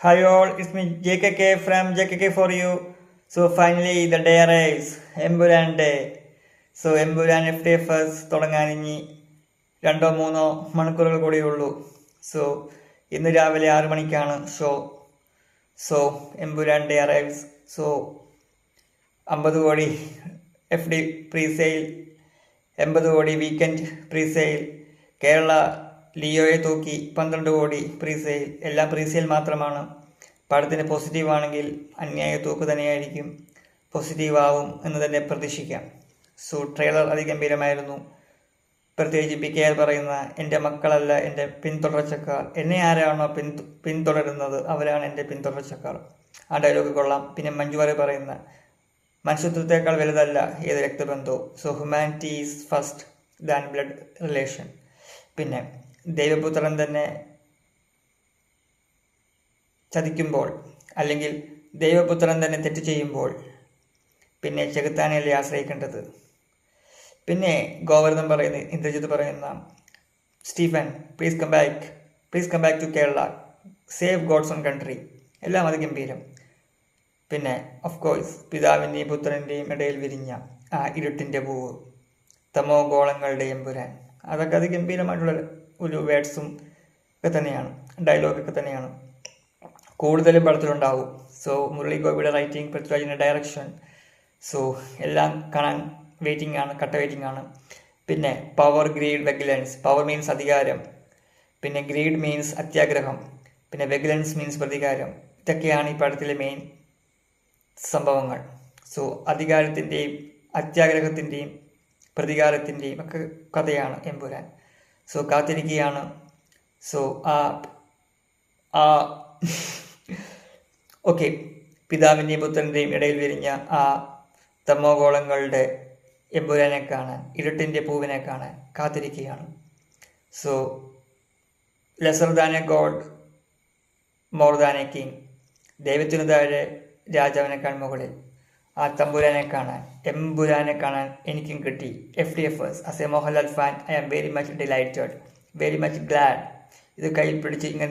Hi all, it's me JKK from JKK for you. So finally the day arrives, Emburan Day. So Emburan FTFS തുടങ്ങാൻ ഇനി 2-3 മണിക്കൂറുകൾ കൂടിയുള്ളൂ. So ഇന്ന് രാവിലെ 6 മണിക്കാണ് show. So Empuraan day arrives. So 50 കോടി FD presale, 80 കോടി weekend presale, Kerala ലിയോയെ തൂക്കി 12 കോടി പ്രീസെയിൽ. എല്ലാം പ്രീസെയിൽ മാത്രമാണ്. പടത്തിന് പോസിറ്റീവ് ആണെങ്കിൽ അന്യായ തൂക്ക് തന്നെയായിരിക്കും. പോസിറ്റീവ് ആവും എന്ന് തന്നെ പ്രതീക്ഷിക്കാം. സോ ട്രെയിലർ അതിഗംഭീരമായിരുന്നു. പ്രത്യേകിച്ച് PKR പറയുന്ന എൻ്റെ മക്കളല്ല എൻ്റെ പിന്തുടർച്ചക്കാർ, എന്നെ ആരാണോ പിന്തുടരുന്നത് അവരാണ് എൻ്റെ പിന്തുടർച്ചക്കാർ. ആ ഡയലോഗ് കൊള്ളാം. പിന്നെ മഞ്ജു വാര്യർ പറയുന്ന മനുഷ്യത്വത്തെക്കാൾ വലുതല്ല ഏത് രക്തബന്ധവും. So humanity is first than blood relation. പിന്നെ ദൈവപുത്രൻ തന്നെ ചതിക്കുമ്പോൾ, അല്ലെങ്കിൽ ദൈവപുത്രൻ തന്നെ തെറ്റ് ചെയ്യുമ്പോൾ പിന്നെ ചെകുത്താനെയല്ലേ ആശ്രയിക്കേണ്ടത്? പിന്നെ ഗോവർദ്ധൻ പറയുന്ന, ഇന്ദ്രജിത്ത് പറയുന്ന, Stephen please come back to Kerala, save God's own country, എല്ലാം അതിഗംഭീരം. പിന്നെ ഓഫ് കോഴ്സ് പിതാവിൻ്റെയും പുത്രൻ്റെയും ഇടയിൽ വിരിഞ്ഞ ആ ഇരുട്ടിൻ്റെ പൂവ്, തമോ ഗോളങ്ങളുടെ എമ്പുരാൻ, അതൊക്കെ അതിഗംഭീരമായിട്ടുള്ള ഒരു വേർഡ്സും ഒക്കെ തന്നെയാണ്, ഡയലോഗൊക്കെ തന്നെയാണ്. കൂടുതലും പടത്തിലുണ്ടാവും. സോ മുരളി ഗോപിയുടെ റൈറ്റിംഗ്, പൃഥ്വിരാജിൻ്റെ ഡയറക്ഷൻ, സോ എല്ലാം കാണാൻ വെയിറ്റിംഗ് ആണ്, കട്ട വെയിറ്റിംഗ് ആണ്. പിന്നെ പവർ, ഗ്രീഡ്, വെഗിലൻസ്. പവർ മീൻസ് അധികാരം, പിന്നെ ഗ്രീഡ് മീൻസ് അത്യാഗ്രഹം, പിന്നെ വെഗിലൻസ് മീൻസ് പ്രതികാരം. ഇതൊക്കെയാണ് ഈ പടത്തിലെ മെയിൻ സംഭവങ്ങൾ. സോ അധികാരത്തിൻ്റെയും അത്യാഗ്രഹത്തിൻ്റെയും പ്രതികാരത്തിൻ്റെയും ഒക്കെ കഥയാണ് എമ്പുരാൻ. സോ കാത്തിരിക്കുകയാണ്. സോ ഓക്കെ, പിതാവിൻ്റെയും പുത്രൻ്റെയും ഇടയിൽ വിരിഞ്ഞ ആ തമോഗോളങ്ങളുടെ എമ്പുരാനെ കാണാൻ, ഇരുട്ടിൻ്റെ പൂവിനെ കാണാൻ കാത്തിരിക്കുകയാണ്. So lesser than a god, more than a king. ദൈവത്തിനു താഴെ രാജാവിനേക്കാൾ മുകളിൽ ആ തമ്പുരാനെ കാണാൻ, എമ്പുരാനെ കാണാൻ എനിക്കും കിട്ടി. FTFS as a Mohanlal fan I am very much delighted, very much glad. ഇത് കയ്യിൽ പിടിച്ച് ഇങ്ങനെ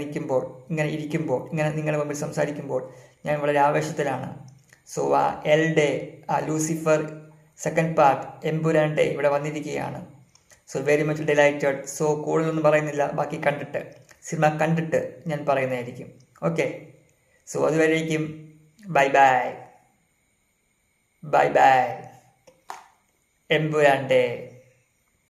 ഇരിക്കുമ്പോൾ, ഇങ്ങനെ നിങ്ങളുടെ മുമ്പിൽ സംസാരിക്കുമ്പോൾ ഞാൻ വളരെ ആവേശത്തിലാണ്. സോ ആ ഡേ, ആ Lucifer second part, Empuraan day ഇവിടെ വന്നിരിക്കുകയാണ്. So very much delighted. So കൂടുതലൊന്നും പറയുന്നില്ല, ബാക്കി സിനിമ കണ്ടിട്ട് ഞാൻ പറയുന്നതായിരിക്കും. ഓക്കെ, സോ അതുവരേക്കും ബൈ ബൈ. എമ്പുരാൻ ഡേ.